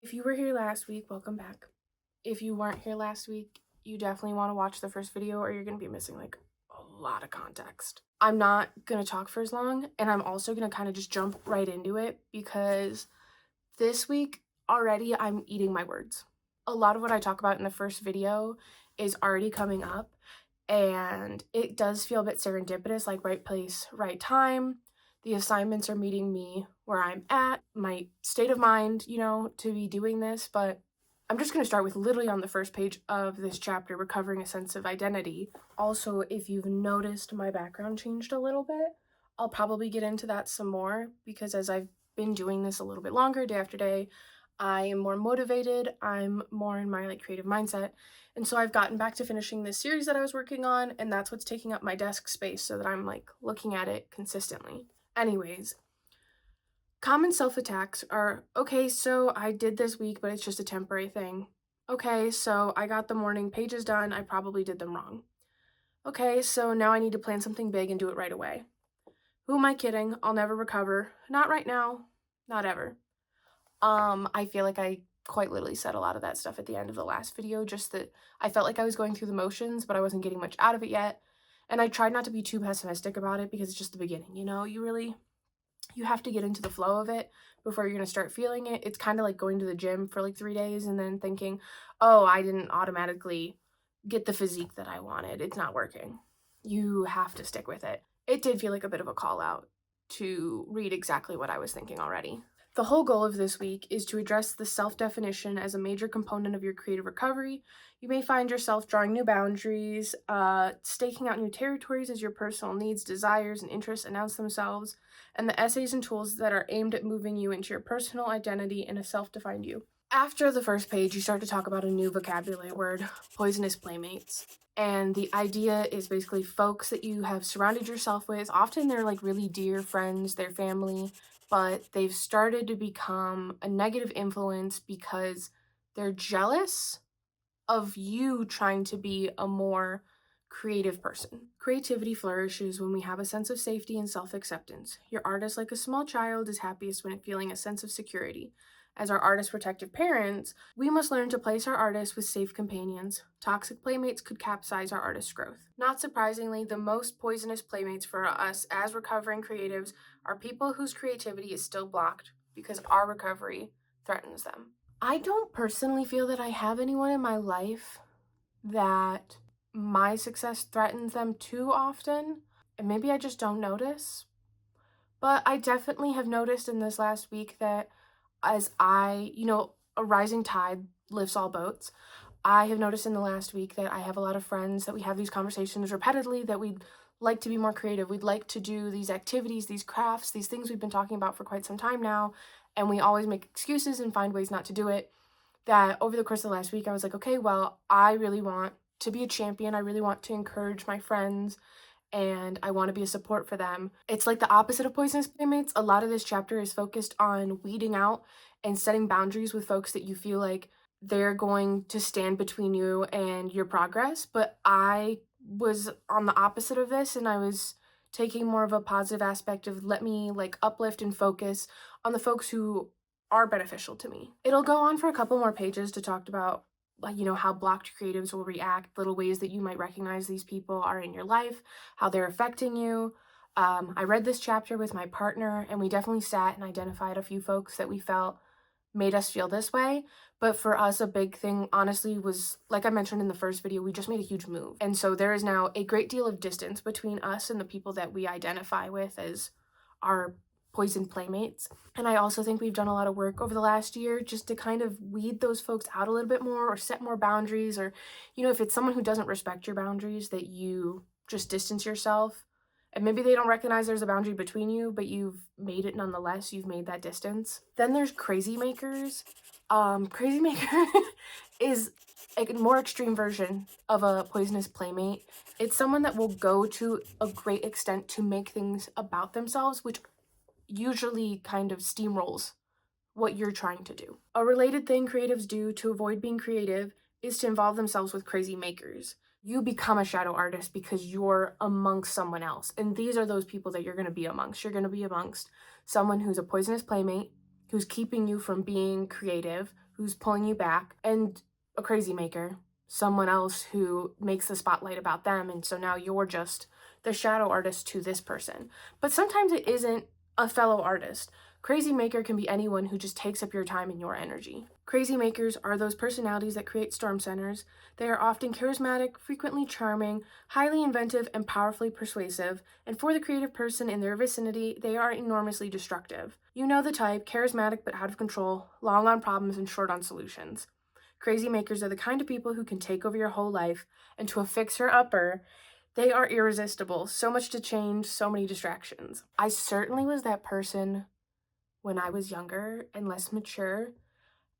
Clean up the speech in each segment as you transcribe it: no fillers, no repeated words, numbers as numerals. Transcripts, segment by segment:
If you were here last week, welcome back. If you weren't here last week, you definitely want to watch the first video or you're going to be missing like a lot of context. I'm not going to talk for as long, and I'm also going to kind of just jump right into it because this week already I'm eating my words. A lot of what I talk about in the first video is already coming up, and it does feel a bit serendipitous, like right place, right time. The assignments are meeting me where I'm at, my state of mind, to be doing this, but I'm just going to start with literally on the first page of this chapter, recovering a sense of identity. Also, if you've noticed, my background changed a little bit. I'll probably get into that some more because as I've been doing this a little bit longer, day after day, I am more motivated. I'm more in my creative mindset. And so I've gotten back to finishing this series that I was working on, and that's what's taking up my desk space so that I'm looking at it consistently. Anyways, common self-attacks are, okay, so I did this week, but it's just a temporary thing. Okay, so I got the morning pages done, I probably did them wrong. Okay, so now I need to plan something big and do it right away. Who am I kidding? I'll never recover. Not right now. Not ever. I feel like I quite literally said a lot of that stuff at the end of the last video, just that I felt like I was going through the motions, but I wasn't getting much out of it yet. And I tried not to be too pessimistic about it because it's just the beginning, you have to get into the flow of it before you're going to start feeling it. It's kind of like going to the gym for 3 days and then thinking, oh, I didn't automatically get the physique that I wanted. It's not working. You have to stick with it. It did feel like a bit of a call out to read exactly what I was thinking already. The whole goal of this week is to address the self-definition as a major component of your creative recovery. You may find yourself drawing new boundaries, staking out new territories as your personal needs, desires, and interests announce themselves, and the essays and tools that are aimed at moving you into your personal identity and a self-defined you. After the first page, you start to talk about a new vocabulary word, poisonous playmates. And the idea is basically folks that you have surrounded yourself with. Often they're really dear friends, their family, but they've started to become a negative influence because they're jealous of you trying to be a more creative person. Creativity flourishes when we have a sense of safety and self-acceptance. Your artist, like a small child, is happiest when feeling a sense of security. As our artist protective parents, we must learn to place our artists with safe companions. Toxic playmates could capsize our artist's growth. Not surprisingly, the most poisonous playmates for us as recovering creatives are people whose creativity is still blocked because our recovery threatens them. I don't personally feel that I have anyone in my life that my success threatens them too often, and maybe I just don't notice. But I definitely have noticed in this last week that as a rising tide lifts all boats. I have noticed in the last week that I have a lot of friends that we have these conversations repeatedly that we'd like to be more creative. We'd like to do these activities, these crafts, these things we've been talking about for quite some time now, and we always make excuses and find ways not to do it. That over the course of the last week, I was like, okay, well, I really want to be a champion. I really want to encourage my friends and I want to be a support for them. It's like the opposite of poisonous playmates. A lot of this chapter is focused on weeding out and setting boundaries with folks that you feel like they're going to stand between you and your progress. But I was on the opposite of this, and I was taking more of a positive aspect of let me uplift and focus on the folks who are beneficial to me. It'll go on for a couple more pages to talk about how blocked creatives will react, little ways that you might recognize these people are in your life, how they're affecting you. I read this chapter with my partner, and we definitely sat and identified a few folks that we felt made us feel this way. But for us, a big thing, honestly, was, like I mentioned in the first video, we just made a huge move. And so there is now a great deal of distance between us and the people that we identify with as our poison playmates. And I also think we've done a lot of work over the last year just to kind of weed those folks out a little bit more or set more boundaries, or, if it's someone who doesn't respect your boundaries, that you just distance yourself. And maybe they don't recognize there's a boundary between you, but you've made it nonetheless. You've made that distance. Then there's crazy makers. Crazy maker is a more extreme version of a poisonous playmate. It's someone that will go to a great extent to make things about themselves, which usually kind of steamrolls what you're trying to do. A related thing creatives do to avoid being creative is to involve themselves with crazy makers. You become a shadow artist because you're amongst someone else. And these are those people that you're going to be amongst. You're going to be amongst someone who's a poisonous playmate, who's keeping you from being creative, who's pulling you back, and a crazy maker, someone else who makes the spotlight about them, and so now you're just the shadow artist to this person. But sometimes it isn't a fellow artist. Crazy maker can be anyone who just takes up your time and your energy. Crazy makers are those personalities that create storm centers. They are often charismatic, frequently charming, highly inventive, and powerfully persuasive, and for the creative person in their vicinity, they are enormously destructive. You know the type, charismatic but out of control, long on problems and short on solutions. Crazy makers are the kind of people who can take over your whole life, and to a fixer-upper, they are irresistible. So much to change, so many distractions. I certainly was that person when I was younger and less mature,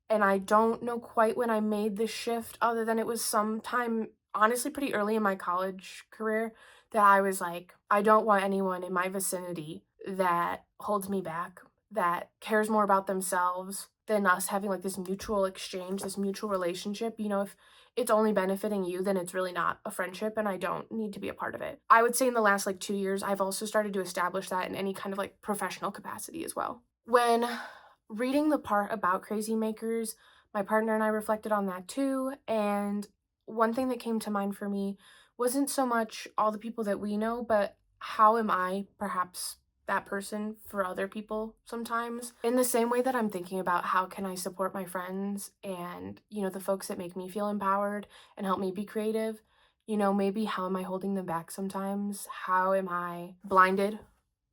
and I don't know quite when I made this shift, other than it was sometime, honestly, pretty early in my college career, that I was like, I don't want anyone in my vicinity that holds me back, that cares more about themselves than us having like this mutual exchange, this mutual relationship. You know, if it's only benefiting you, then it's really not a friendship, and I don't need to be a part of it. I would say in the last like 2 years, I've also started to establish that in any kind of like professional capacity as well. When reading the part about crazy makers, my partner and I reflected on that too, and one thing that came to mind for me wasn't so much all the people that we know, but how am I perhaps that person for other people sometimes? In the same way that I'm thinking about how can I support my friends and, you know, the folks that make me feel empowered and help me be creative, you know, maybe how am I holding them back sometimes? How am I blinded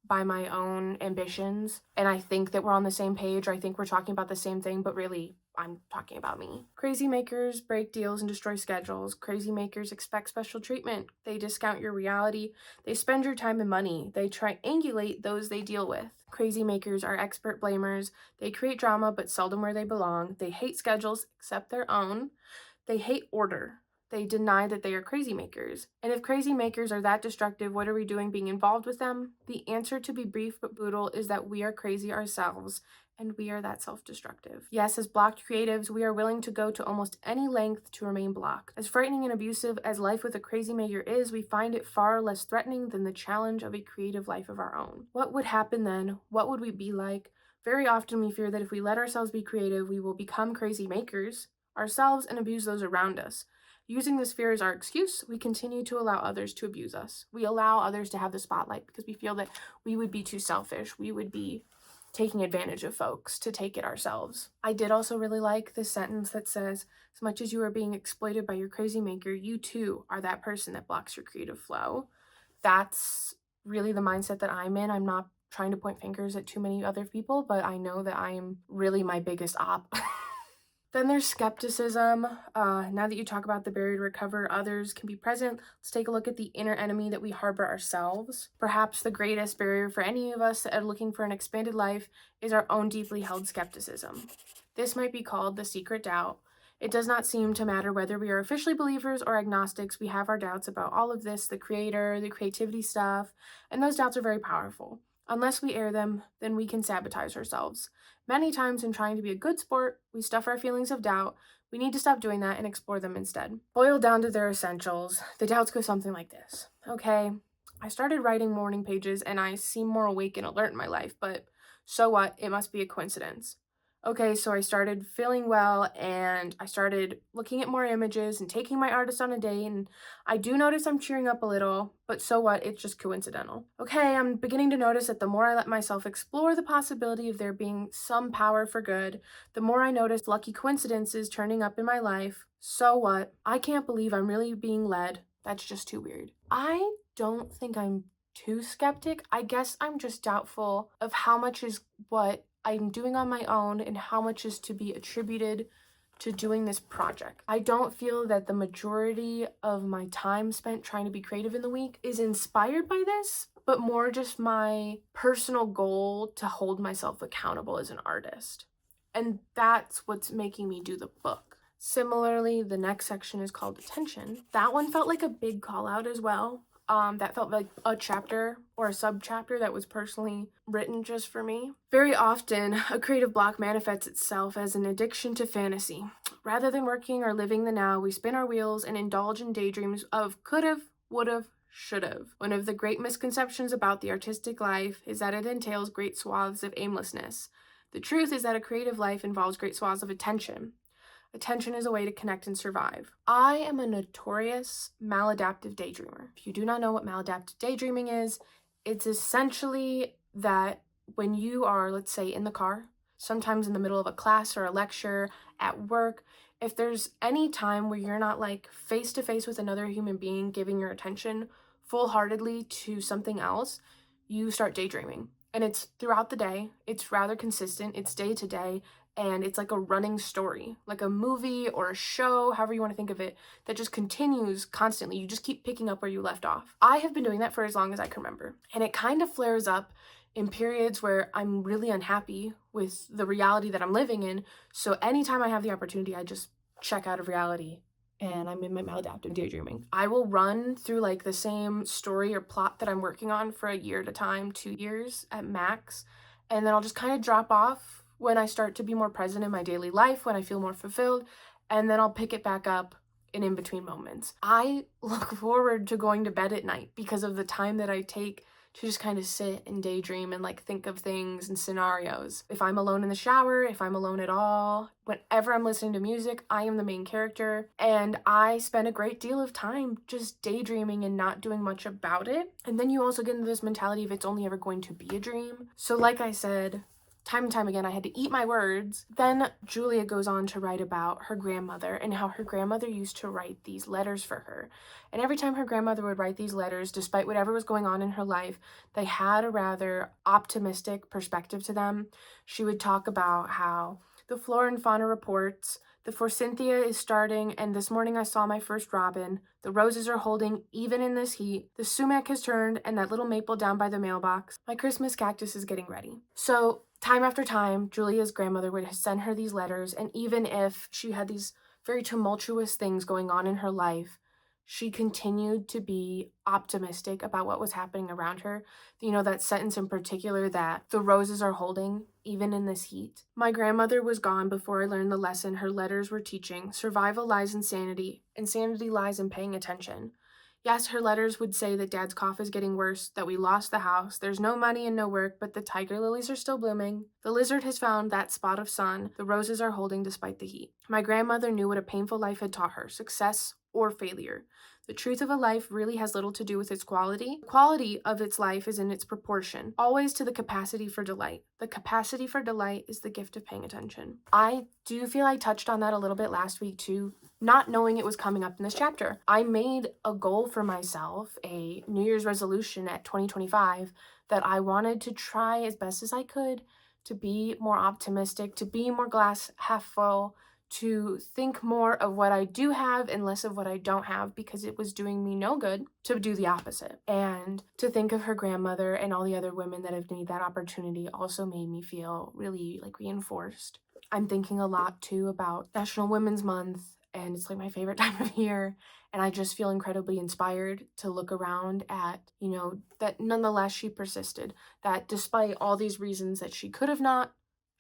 by my own ambitions? And I think that we're on the same page, or I think we're talking about the same thing, but really I'm talking about me. Crazy makers break deals and destroy schedules. Crazy makers expect special treatment. They discount your reality. They spend your time and money. They triangulate those they deal with. Crazy makers are expert blamers. They create drama, but seldom where they belong. They hate schedules except their own. They hate order. They deny that they are crazy makers. And if crazy makers are that destructive, what are we doing being involved with them? The answer, to be brief but brutal, is that we are crazy ourselves, and we are that self-destructive. Yes, as blocked creatives, we are willing to go to almost any length to remain blocked. As frightening and abusive as life with a crazy maker is, we find it far less threatening than the challenge of a creative life of our own. What would happen then? What would we be like? Very often we fear that if we let ourselves be creative, we will become crazy makers ourselves and abuse those around us. Using this fear as our excuse, we continue to allow others to abuse us. We allow others to have the spotlight because we feel that we would be too selfish. We would be taking advantage of folks to take it ourselves. I did also really like this sentence that says, as much as you are being exploited by your crazy maker, you too are that person that blocks your creative flow. That's really the mindset that I'm in. I'm not trying to point fingers at too many other people, but I know that I am really my biggest op. Then there's skepticism. Now that you talk about the barrier to recover others can be present, let's take a look at the inner enemy that we harbor ourselves. Perhaps the greatest barrier for any of us that are looking for an expanded life is our own deeply held skepticism. This might be called the secret doubt. It does not seem to matter whether we are officially believers or agnostics. We have our doubts about all of this, the creator, the creativity stuff, and those doubts are very powerful. Unless we air them, then we can sabotage ourselves. Many times in trying to be a good sport, we stuff our feelings of doubt. We need to stop doing that and explore them instead. Boiled down to their essentials, the doubts go something like this. Okay, I started writing morning pages and I seem more awake and alert in my life, but so what? It must be a coincidence. Okay, so I started feeling well and I started looking at more images and taking my artist on a date, and I do notice I'm cheering up a little, but so what? It's just coincidental. Okay, I'm beginning to notice that the more I let myself explore the possibility of there being some power for good, the more I notice lucky coincidences turning up in my life. So what? I can't believe I'm really being led. That's just too weird. I don't think I'm too skeptic. I guess I'm just doubtful of how much is what I'm doing on my own and how much is to be attributed to doing this project. I don't feel that the majority of my time spent trying to be creative in the week is inspired by this, but more just my personal goal to hold myself accountable as an artist. And that's what's making me do the book. Similarly, the next section is called Attention. That one felt like a big call out as well. That felt like a chapter or a sub-chapter that was personally written just for me. Very often, a creative block manifests itself as an addiction to fantasy. Rather than working or living the now, we spin our wheels and indulge in daydreams of could've, would've, should've. One of the great misconceptions about the artistic life is that it entails great swaths of aimlessness. The truth is that a creative life involves great swaths of attention. Attention is a way to connect and survive. I am a notorious maladaptive daydreamer. If you do not know what maladaptive daydreaming is, it's essentially that when you are, let's say, in the car, sometimes in the middle of a class or a lecture, at work, if there's any time where you're not like face to face with another human being giving your attention full-heartedly to something else, you start daydreaming. And it's throughout the day, it's rather consistent, it's day to day, and it's like a running story, like a movie or a show, however you want to think of it, that just continues constantly. You just keep picking up where you left off. I have been doing that for as long as I can remember, and it kind of flares up in periods where I'm really unhappy with the reality that I'm living in. So anytime I have the opportunity, I just check out of reality and I'm in my maladaptive daydreaming. I will run through like the same story or plot that I'm working on for a year at a time, 2 years at max, and then I'll just kind of drop off when I start to be more present in my daily life, when I feel more fulfilled, and then I'll pick it back up in between moments. I look forward to going to bed at night because of the time that I take to just kind of sit and daydream and like think of things and scenarios. If I'm alone in the shower, if I'm alone at all, whenever I'm listening to music, I am the main character, and I spend a great deal of time just daydreaming and not doing much about it. And then you also get into this mentality of it's only ever going to be a dream. So like I said, time and time again, I had to eat my words. Then Julia goes on to write about her grandmother and how her grandmother used to write these letters for her. And every time her grandmother would write these letters, despite whatever was going on in her life, they had a rather optimistic perspective to them. She would talk about how the flora and fauna reports, the forsythia is starting, and this morning I saw my first robin. The roses are holding even in this heat. The sumac has turned, and that little maple down by the mailbox. My Christmas cactus is getting ready. So time after time, Julia's grandmother would send her these letters, and even if she had these very tumultuous things going on in her life, she continued to be optimistic about what was happening around her. You know, that sentence in particular, that the roses are holding even in this heat. My grandmother was gone before I learned the lesson her letters were teaching. Survival lies in sanity, and sanity lies in paying attention. Yes, her letters would say that Dad's cough is getting worse, that we lost the house, there's no money and no work, but the tiger lilies are still blooming. The lizard has found that spot of sun, the roses are holding despite the heat. My grandmother knew what a painful life had taught her, success or failure. The truth of a life really has little to do with its quality. The quality of its life is in its proportion, always to the capacity for delight. The capacity for delight is the gift of paying attention. I do feel I touched on that a little bit last week too, not knowing it was coming up in this chapter. I made a goal for myself, a New Year's resolution at 2025, that I wanted to try as best as I could to be more optimistic, to be more glass half full, to think more of what I do have and less of what I don't have, because it was doing me no good to do the opposite. And to think of her grandmother and all the other women that have needed that opportunity also made me feel really like reinforced. I'm thinking a lot too about National Women's Month, and it's like my favorite time of year, and I just feel incredibly inspired to look around at, you know, that nonetheless she persisted, that despite all these reasons that she could have not,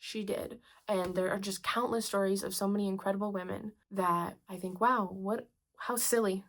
she did. And there are just countless stories of so many incredible women that I think, wow, how silly,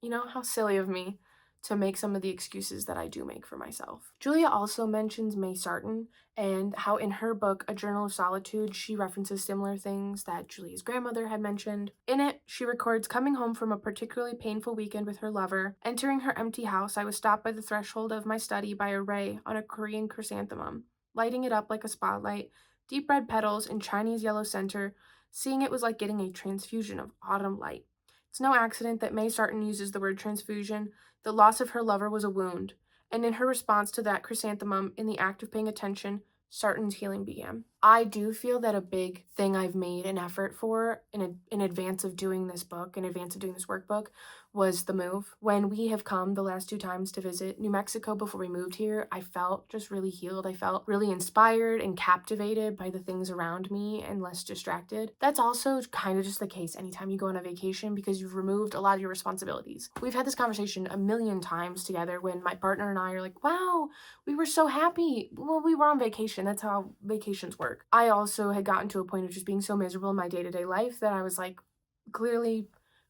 how silly of me to make some of the excuses that I do make for myself. Julia also mentions May Sarton and how in her book, A Journal of Solitude, she references similar things that Julia's grandmother had mentioned. In it, she records coming home from a particularly painful weekend with her lover. Entering her empty house, I was stopped by the threshold of my study by a ray on a Korean chrysanthemum, lighting it up like a spotlight, deep red petals and Chinese yellow center. Seeing it was like getting a transfusion of autumn light. It's no accident that May Sarton uses the word transfusion. The loss of her lover was a wound, and in her response to that chrysanthemum, in the act of paying attention, Sarton's healing began. I do feel that a big thing I've made an effort for in advance of doing this book, in advance of doing this workbook, was the move. When we have come the last 2 times to visit New Mexico before we moved here, I felt just really healed. I felt really inspired and captivated by the things around me and less distracted. That's also kind of just the case anytime you go on a vacation, because you've removed a lot of your responsibilities. We've had this conversation a million times together when my partner and I are like, wow, we were so happy. Well, we were on vacation. That's how vacations work. I also had gotten to a point of just being so miserable in my day-to-day life that I was like, clearly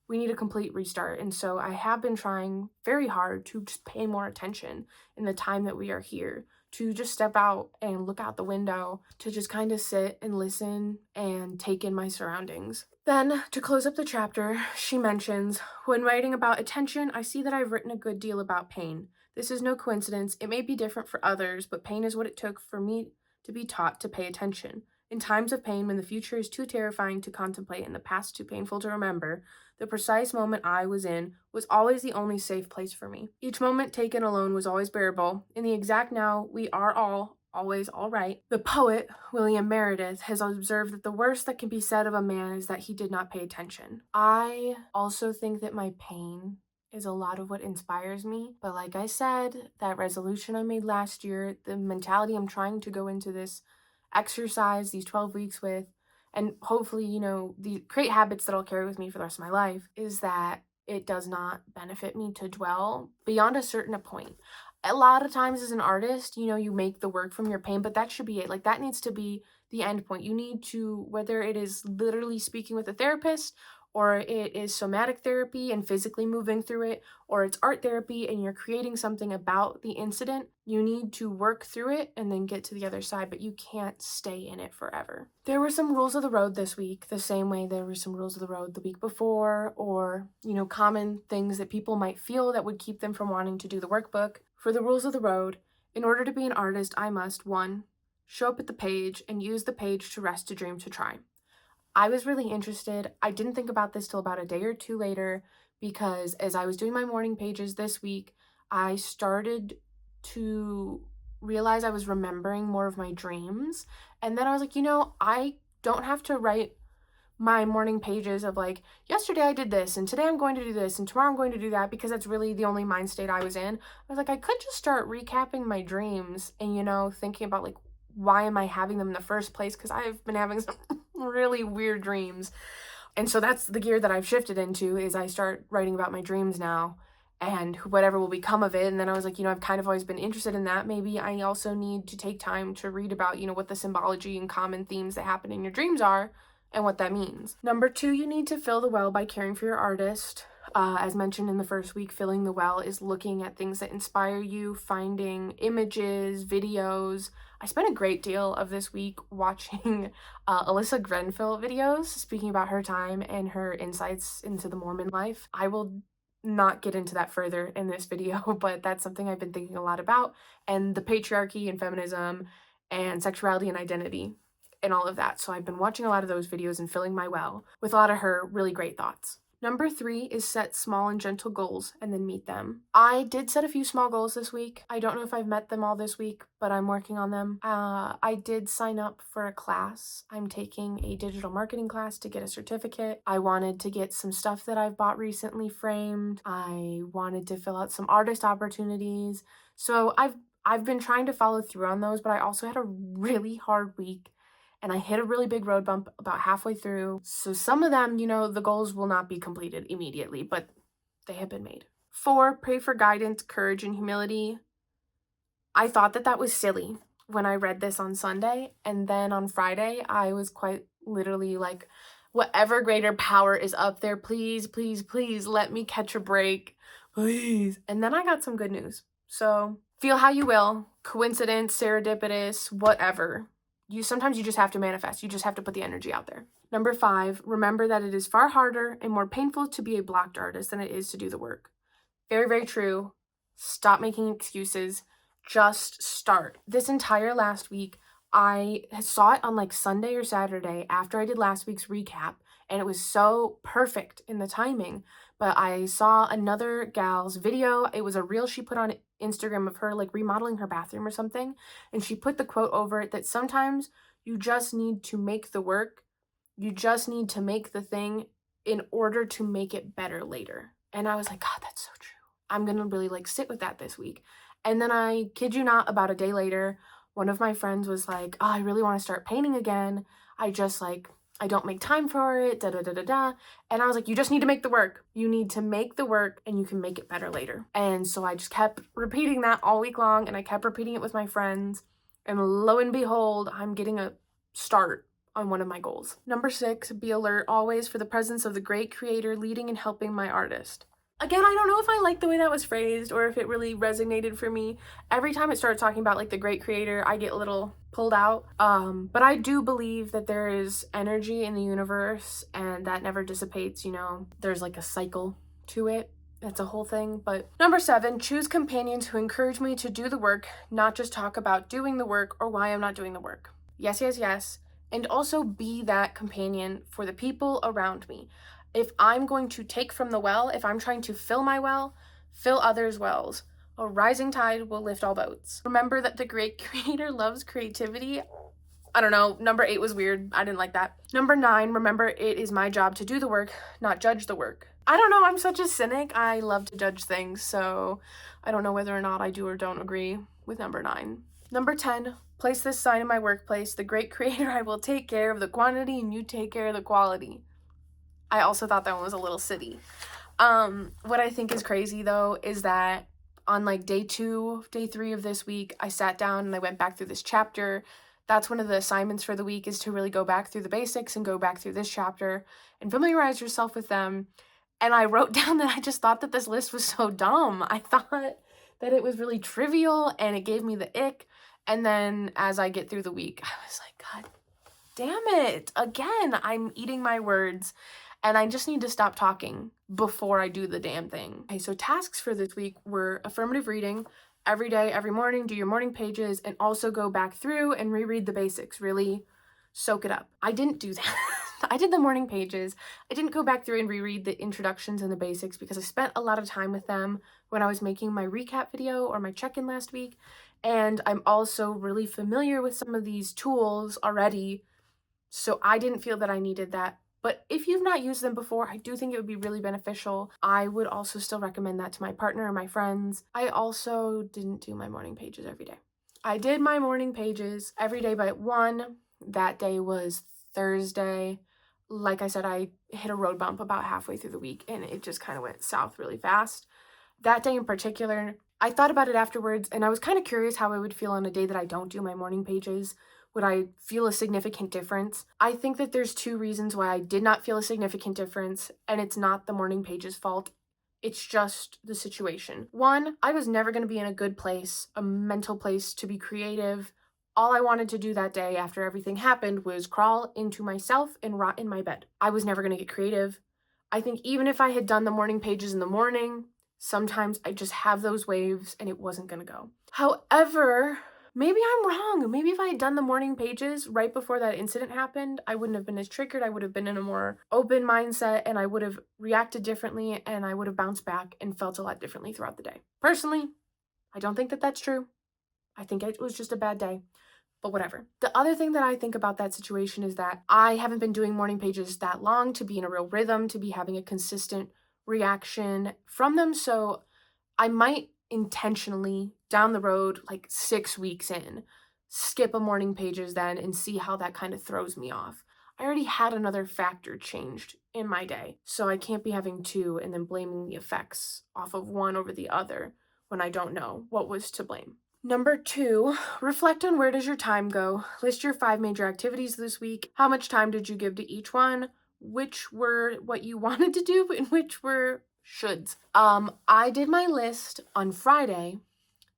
we need a complete restart. And so I have been trying very hard to just pay more attention in the time that we are here, to just step out and look out the window, to just kind of sit and listen and take in my surroundings. Then, to close up the chapter, she mentions, when writing about attention, I see that I've written a good deal about pain. This is no coincidence. It may be different for others, but pain is what it took for me to be taught to pay attention. In times of pain, when the future is too terrifying to contemplate and the past too painful to remember, the precise moment I was in was always the only safe place for me. Each moment taken alone was always bearable. In the exact now, we are all always all right. The poet, William Meredith, has observed that the worst that can be said of a man is that he did not pay attention. I also think that my pain is a lot of what inspires me. But like I said, that resolution I made last year, the mentality I'm trying to go into this exercise, these 12 weeks with, and hopefully, the create habits that I'll carry with me for the rest of my life, is that it does not benefit me to dwell beyond a certain point. A lot of times as an artist, you make the work from your pain, but that should be it. Like, that needs to be the end point. You need to, whether it is literally speaking with a therapist, or it is somatic therapy and physically moving through it, or it's art therapy and you're creating something about the incident, you need to work through it and then get to the other side, but you can't stay in it forever. There were some rules of the road this week, the same way there were some rules of the road the week before, or, common things that people might feel that would keep them from wanting to do the workbook. For the rules of the road, in order to be an artist, I must, 1, show up at the page and use the page to rest, to dream, to try. I was really interested. I didn't think about this till about a day or two later, because as I was doing my morning pages this week, I started to realize I was remembering more of my dreams. And then I was like, I don't have to write my morning pages of like, yesterday I did this, and today I'm going to do this, and tomorrow I'm going to do that, because that's really the only mind state I was in. I was like, I could just start recapping my dreams and, thinking about like, why am I having them in the first place? Because I've been having some really weird dreams. And so that's the gear that I've shifted into, is I start writing about my dreams now and whatever will become of it. And then I was like, I've kind of always been interested in that. Maybe I also need to take time to read about, what the symbology and common themes that happen in your dreams are and what that means. Number 2, you need to fill the well by caring for your artist. As mentioned in the first week, filling the well is looking at things that inspire you, finding images, videos. I spent a great deal of this week watching Alyssa Grenfell videos, speaking about her time and her insights into the Mormon life. I will not get into that further in this video, but that's something I've been thinking a lot about, and the patriarchy and feminism and sexuality and identity and all of that. So I've been watching a lot of those videos and filling my well with a lot of her really great thoughts. Number 3 is set small and gentle goals and then meet them. I did set a few small goals this week. I don't know if I've met them all this week, but I'm working on them. I did sign up for a class. I'm taking a digital marketing class to get a certificate. I wanted to get some stuff that I've bought recently framed. I wanted to fill out some artist opportunities. So I've been trying to follow through on those, but I also had a really hard week. And I hit a really big road bump about halfway through. So some of them, the goals will not be completed immediately, but they have been made. 4, pray for guidance, courage, and humility. I thought that was silly when I read this on Sunday. And then on Friday, I was quite literally like, whatever greater power is up there, please, please, please let me catch a break, please. And then I got some good news. So feel how you will, coincidence, serendipitous, whatever. Sometimes you just have to manifest. You just have to put the energy out there. Number 5, remember that it is far harder and more painful to be a blocked artist than it is to do the work. Very, very true. Stop making excuses. Just start. This entire last week, I saw it on like Sunday or Saturday after I did last week's recap, and it was so perfect in the timing. But I saw another gal's video. It was a reel she put on Instagram of her like remodeling her bathroom or something, and she put the quote over it that sometimes you just need to make the work. You just need to make the thing in order to make it better later. And I was like, God, that's so true. I'm going to really like sit with that this week. And then I kid you not, about a day later, one of my friends was like, oh, I really want to start painting again. I don't make time for it, da da da da da. And I was like, you just need to make the work. You need to make the work and you can make it better later. And so I just kept repeating that all week long, and I kept repeating it with my friends. And lo and behold, I'm getting a start on one of my goals. Number 6, be alert always for the presence of the great creator leading and helping my artist. Again, I don't know if I like the way that was phrased or if it really resonated for me. Every time it started talking about like the great creator, I get a little pulled out. But I do believe that there is energy in the universe and that never dissipates, you know. There's like a cycle to it. That's a whole thing. But number 7, choose companions who encourage me to do the work, not just talk about doing the work or why I'm not doing the work. Yes, yes, yes. And also be that companion for the people around me. If I'm going to take from the well, if I'm trying to fill my well, fill others' wells. A rising tide will lift all boats. Remember that the great creator loves creativity. I don't know, number 8 was weird. I didn't like that. Number 9, remember it is my job to do the work, not judge the work. I don't know, I'm such a cynic. I love to judge things, so I don't know whether or not I do or don't agree with number 9. Number 10, place this sign in my workplace. The great creator, I will take care of the quantity and you take care of the quality. I also thought that one was a little silly. What I think is crazy though is that on like day 3 of this week, I sat down and I went back through this chapter. That's one of the assignments for the week, is to really go back through the basics and go back through this chapter and familiarize yourself with them. And I wrote down that I just thought that this list was so dumb. I thought that it was really trivial and it gave me the ick. And then as I get through the week, I was like, God damn it. Again, I'm eating my words and I just need to stop talking before I do the damn thing. Okay, so tasks for this week were affirmative reading. Every day, every morning, do your morning pages and also go back through and reread the basics. Really soak it up. I didn't do that. I did the morning pages. I didn't go back through and reread the introductions and the basics because I spent a lot of time with them when I was making my recap video or my check-in last week. And I'm also really familiar with some of these tools already, so I didn't feel that I needed that. But if you've not used them before, I do think it would be really beneficial. I would also still recommend that to my partner or my friends. I also didn't do my morning pages every day. I did my morning pages every day but one. That day was Thursday. Like I said, I hit a road bump about halfway through the week and it just kind of went south really fast. That day in particular, I thought about it afterwards and I was kind of curious how I would feel on a day that I don't do my morning pages. Would I feel a significant difference? I think that there's 2 reasons why I did not feel a significant difference, and it's not the morning pages' fault. It's just the situation. 1, I was never going to be in a good place, a mental place to be creative. All I wanted to do that day after everything happened was crawl into myself and rot in my bed. I was never going to get creative. I think even if I had done the morning pages in the morning, sometimes I just have those waves and it wasn't going to go. However, maybe I'm wrong. Maybe if I had done the morning pages right before that incident happened, I wouldn't have been as triggered. I would have been in a more open mindset and I would have reacted differently and I would have bounced back and felt a lot differently throughout the day. Personally, I don't think that that's true. I think it was just a bad day, but whatever. The other thing that I think about that situation is that I haven't been doing morning pages that long to be in a real rhythm, to be having a consistent reaction from them. So I might intentionally down the road, like 6 weeks in, skip a morning pages then and see how that kind of throws me off. I already had another factor changed in my day, so I can't be having 2 and then blaming the effects off of one over the other when I don't know what was to blame. Number 2, reflect on where does your time go. List your 5 major activities this week. How much time did you give to each one? Which were what you wanted to do and which were shoulds. I did my list on Friday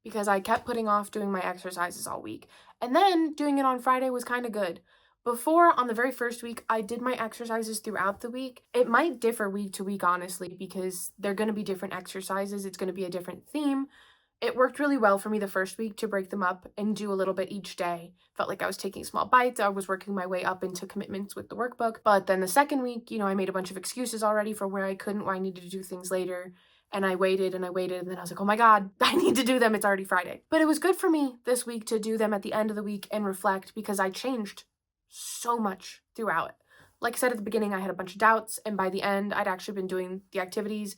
because I kept putting off doing my exercises all week. And then doing it on Friday was kind of good. Before, on the very first week, I did my exercises throughout the week. It might differ week to week, honestly, because they're going to be different exercises. It's going to be a different theme. It worked really well for me the first week to break them up and do a little bit each day. Felt like I was taking small bites. I was working my way up into commitments with the workbook. But then the second week, I made a bunch of excuses already for where I couldn't, why I needed to do things later. And I waited and I waited. And then I was like, oh my God, I need to do them. It's already Friday. But it was good for me this week to do them at the end of the week and reflect because I changed so much throughout. Like I said at the beginning, I had a bunch of doubts. And by the end, I'd actually been doing the activities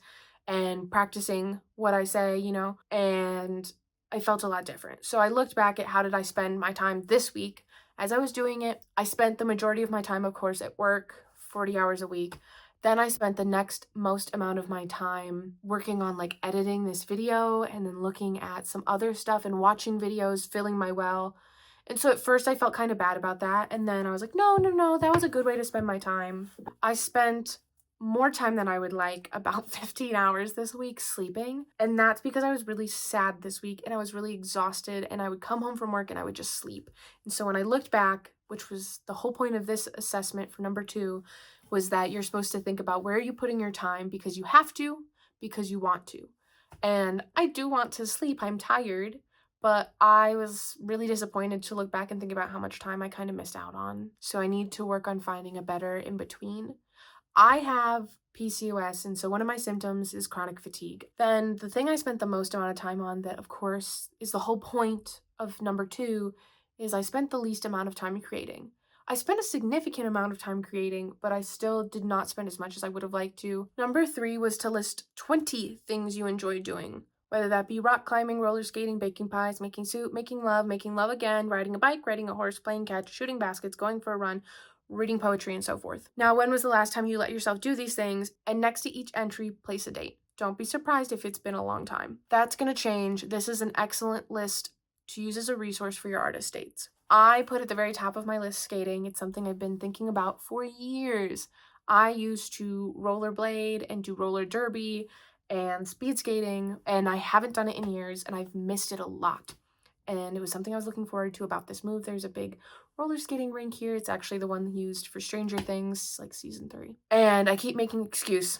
and practicing what I say, and I felt a lot different. So I looked back at how did I spend my time this week. As I was doing it, I spent the majority of my time, of course, at work, 40 hours a week. Then I spent the next most amount of my time working on like editing this video and then looking at some other stuff and watching videos, filling my well. And so at first I felt kind of bad about that. And then I was like, no, that was a good way to spend my time. I spent more time than I would like, about 15 hours this week sleeping. And that's because I was really sad this week and I was really exhausted, and I would come home from work and I would just sleep. And so when I looked back, which was the whole point of this assessment for number 2, was that you're supposed to think about where are you putting your time because you have to, because you want to. And I do want to sleep. I'm tired, but I was really disappointed to look back and think about how much time I kind of missed out on. So I need to work on finding a better in between. I have PCOS, and so one of my symptoms is chronic fatigue. Then the thing I spent the most amount of time on, that of course is the whole point of number 2, is I spent the least amount of time creating. I spent a significant amount of time creating, but I still did not spend as much as I would have liked to. Number 3 was to list 20 things you enjoy doing, whether that be rock climbing, roller skating, baking pies, making soup, making love again, riding a bike, riding a horse, playing catch, shooting baskets, going for a run, reading poetry, and so forth. Now, when was the last time you let yourself do these things? And next to each entry, place a date. Don't be surprised if it's been a long time. That's going to change. This is an excellent list to use as a resource for your artist dates. I put at the very top of my list skating. It's something I've been thinking about for years. I used to rollerblade and do roller derby and speed skating, and I haven't done it in years, and I've missed it a lot. And it was something I was looking forward to about this move. There's a big roller skating rink here. It's actually the one used for Stranger Things, like season 3. And I keep making excuse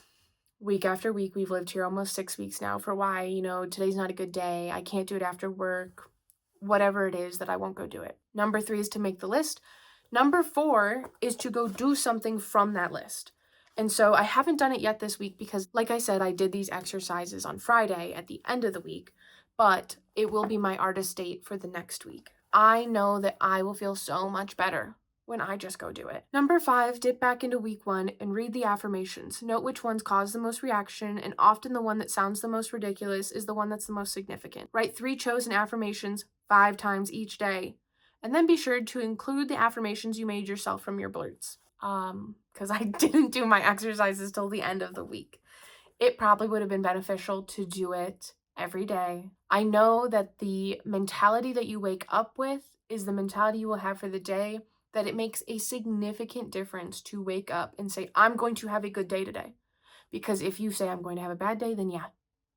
week after week. We've lived here almost 6 weeks now for why, today's not a good day. I can't do it after work. Whatever it is that I won't go do it. Number 3 is to make the list. Number 4 is to go do something from that list. And so I haven't done it yet this week because, like I said, I did these exercises on Friday at the end of the week, but it will be my artist date for the next week. I know that I will feel so much better when I just go do it. Number 5, dip back into week 1 and read the affirmations. Note which ones cause the most reaction, and often the one that sounds the most ridiculous is the one that's the most significant. Write 3 chosen affirmations 5 times each day, and then be sure to include the affirmations you made yourself from your blurts. Because I didn't do my exercises till the end of the week. It probably would have been beneficial to do it every day. I know that the mentality that you wake up with is the mentality you will have for the day, that it makes a significant difference to wake up and say, I'm going to have a good day today. Because if you say I'm going to have a bad day, then yeah,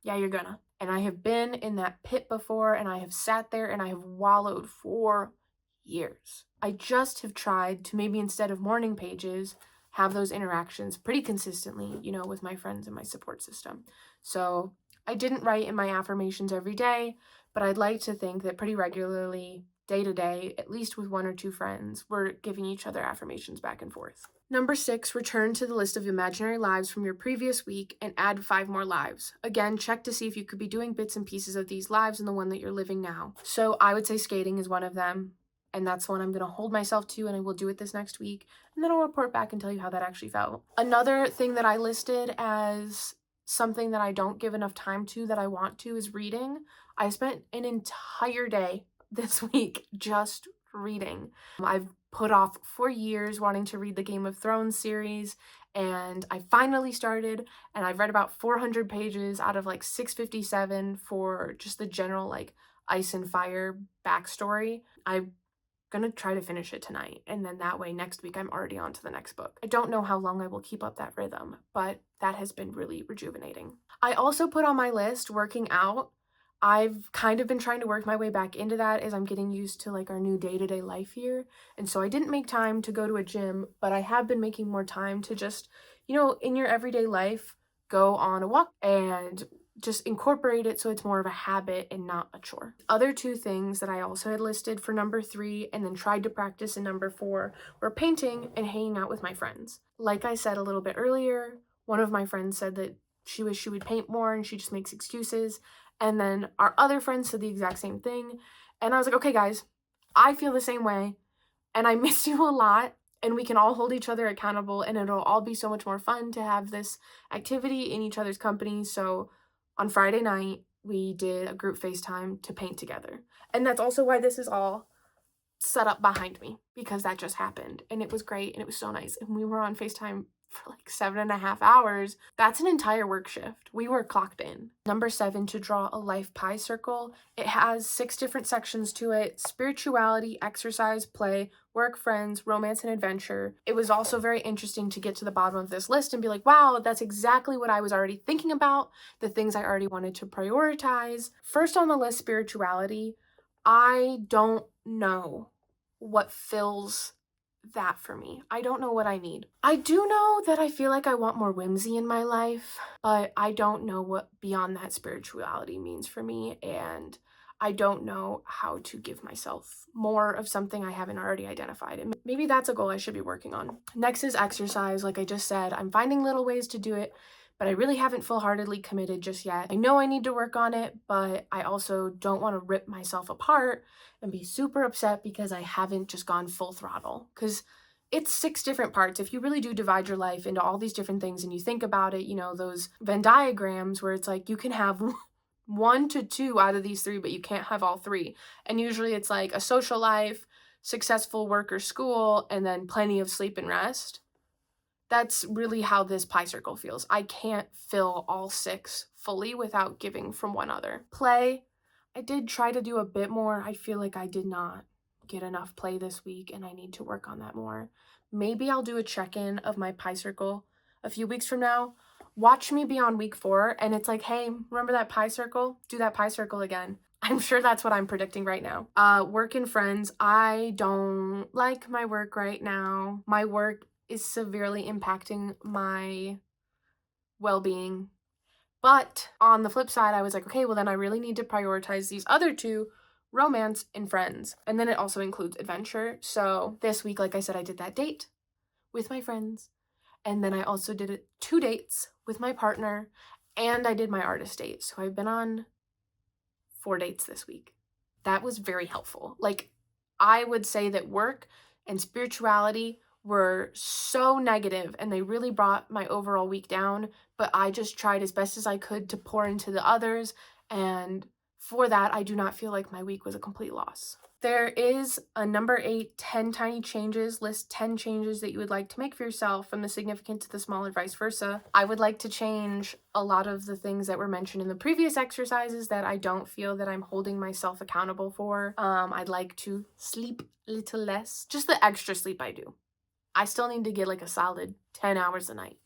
you're gonna. And I have been in that pit before, and I have sat there and I have wallowed for years. I just have tried to, maybe instead of morning pages, have those interactions pretty consistently, with my friends and my support system. So I didn't write in my affirmations every day, but I'd like to think that pretty regularly, day to day, at least with 1 or 2 friends, we're giving each other affirmations back and forth. Number 6, return to the list of imaginary lives from your previous week and add 5 more lives. Again, check to see if you could be doing bits and pieces of these lives in the one that you're living now. So I would say skating is one of them, and that's one I'm going to hold myself to, and I will do it this next week, and then I'll report back and tell you how that actually felt. Another thing that I listed as something that I don't give enough time to that I want to is reading. I spent an entire day this week just reading. I've put off for years wanting to read the Game of Thrones series, and I finally started, and I've read about 400 pages out of like 657 for just the general like Ice and Fire backstory. I'm gonna try to finish it tonight, and then that way next week I'm already on to the next book. I don't know how long I will keep up that rhythm, but that has been really rejuvenating. I also put on my list working out. I've kind of been trying to work my way back into that as I'm getting used to like our new day-to-day life here. And so I didn't make time to go to a gym, but I have been making more time to just, in your everyday life, go on a walk and just incorporate it so it's more of a habit and not a chore. Other 2 things that I also had listed for number 3 and then tried to practice in number 4 were painting and hanging out with my friends. Like I said a little bit earlier, one of my friends said that she wished she would paint more and she just makes excuses. And then our other friends said the exact same thing. And I was like, okay, guys, I feel the same way. And I miss you a lot. And we can all hold each other accountable. And it'll all be so much more fun to have this activity in each other's company. So on Friday night, we did a group FaceTime to paint together. And that's also why this is all set up behind me, because that just happened. And it was great. And it was so nice. And we were on FaceTime for like 7.5 hours. That's an entire work shift. We were clocked in. Number 7, to draw a life pie circle. It has 6 different sections to it: spirituality, exercise, play, work, friends, romance, and adventure. It was also very interesting to get to the bottom of this list and be like, wow, that's exactly what I was already thinking about, the things I already wanted to prioritize. First on the list, spirituality. I don't know what fills that for me. I don't know what I need. I do know that I feel like I want more whimsy in my life, but I don't know what beyond that spirituality means for me, and I don't know how to give myself more of something I haven't already identified. And maybe that's a goal I should be working on. Next is exercise. Like I just said, I'm finding little ways to do it, but I really haven't full-heartedly committed just yet. I know I need to work on it, but I also don't want to rip myself apart and be super upset because I haven't just gone full throttle. Because it's 6 different parts. If you really do divide your life into all these different things and you think about it, you know, those Venn diagrams where it's like you can have 1 to 2 out of these 3, but you can't have all 3. And usually it's like a social life, successful work or school, and then plenty of sleep and rest. That's really how this pie circle feels. I can't fill all 6 fully without giving from one other. Play, I did try to do a bit more. I feel like I did not get enough play this week and I need to work on that more. Maybe I'll do a check-in of my pie circle a few weeks from now. Watch me be on week 4 and it's like, hey, remember that pie circle? Do that pie circle again. I'm sure that's what I'm predicting right now. Work and friends. I don't like my work right now. My work is severely impacting my well-being. But on the flip side, I was like, okay, well then I really need to prioritize these other 2, romance and friends. And then it also includes adventure. So this week, like I said, I did that date with my friends. And then I also did 2 dates with my partner. And I did my artist date. So I've been on 4 dates this week. That was very helpful. Like, I would say that work and spirituality were so negative and they really brought my overall week down, but I just tried as best as I could to pour into the others, and for that, I do not feel like my week was a complete loss. There is a number 8, 10 tiny changes. List 10 changes that you would like to make for yourself, from the significant to the small, or vice versa. I would like to change a lot of the things that were mentioned in the previous exercises that I don't feel that I'm holding myself accountable for. I'd like to sleep a little less. Just the extra sleep I do. I still need to get like a solid 10 hours a night,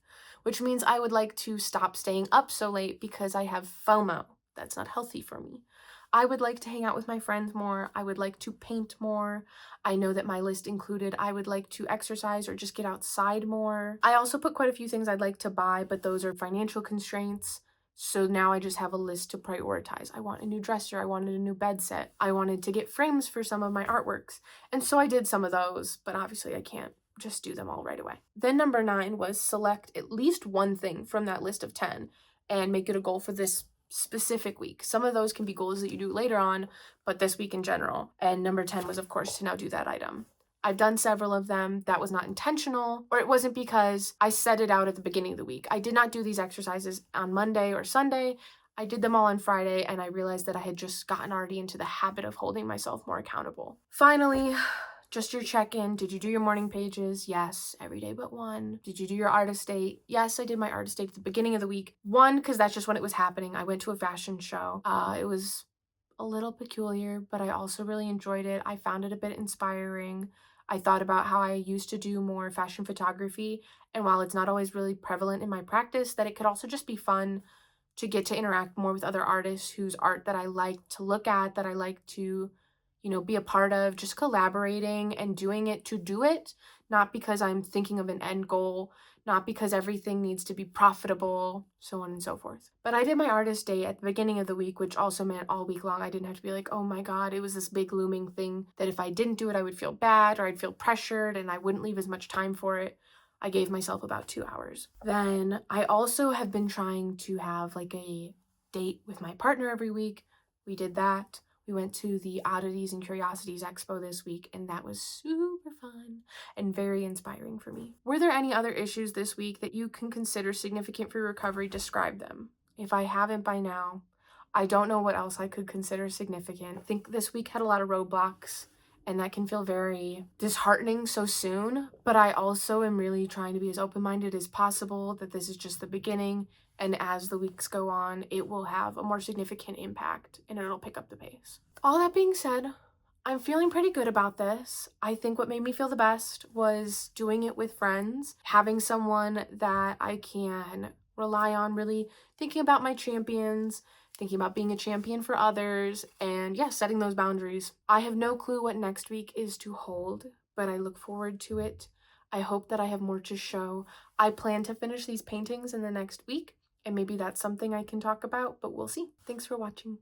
which means I would like to stop staying up so late because I have FOMO. That's not healthy for me. I would like to hang out with my friends more. I would like to paint more. I know that my list included I would like to exercise or just get outside more. I also put quite a few things I'd like to buy, but those are financial constraints. So now I just have a list to prioritize. I want a new dresser. I wanted a new bed set. I wanted to get frames for some of my artworks. And so I did some of those, but obviously I can't just do them all right away. Then number 9 was select at least one thing from that list of 10 and make it a goal for this specific week. Some of those can be goals that you do later on, but this week in general. And number 10 was, of course, to now do that item. I've done several of them. That was not intentional, or it wasn't because I set it out at the beginning of the week. I did not do these exercises on Monday or Sunday. I did them all on Friday, and I realized that I had just gotten already into the habit of holding myself more accountable. Finally, just your check-in. Did you do your morning pages? Yes, every day but one. Did you do your artist date? Yes, I did my artist date at the beginning of the week. 1, because that's just when it was happening. I went to a fashion show. It was a little peculiar, but I also really enjoyed it. I found it a bit inspiring. I thought about how I used to do more fashion photography, and while it's not always really prevalent in my practice, that it could also just be fun to get to interact more with other artists whose art that I like to look at, that I like to, you know, be a part of, just collaborating and doing it to do it, not because I'm thinking of an end goal, not because everything needs to be profitable, so on and so forth. But I did my artist day at the beginning of the week, which also meant all week long I didn't have to be like, oh my God, it was this big looming thing that if I didn't do it, I would feel bad or I'd feel pressured and I wouldn't leave as much time for it. I gave myself about 2 hours. Then I also have been trying to have like a date with my partner every week. We did that. We went to the Oddities and Curiosities Expo this week, and that was super fun and very inspiring for me. Were there any other issues this week that you can consider significant for your recovery? Describe them. If I haven't by now, I don't know what else I could consider significant. I think this week had a lot of roadblocks, and that can feel very disheartening so soon. But I also am really trying to be as open-minded as possible, that this is just the beginning, and as the weeks go on, it will have a more significant impact and it'll pick up the pace. All that being said, I'm feeling pretty good about this. I think what made me feel the best was doing it with friends, having someone that I can rely on, really thinking about my champions, thinking about being a champion for others, and yeah, setting those boundaries. I have no clue what next week is to hold, but I look forward to it. I hope that I have more to show. I plan to finish these paintings in the next week, and maybe that's something I can talk about, but we'll see. Thanks for watching.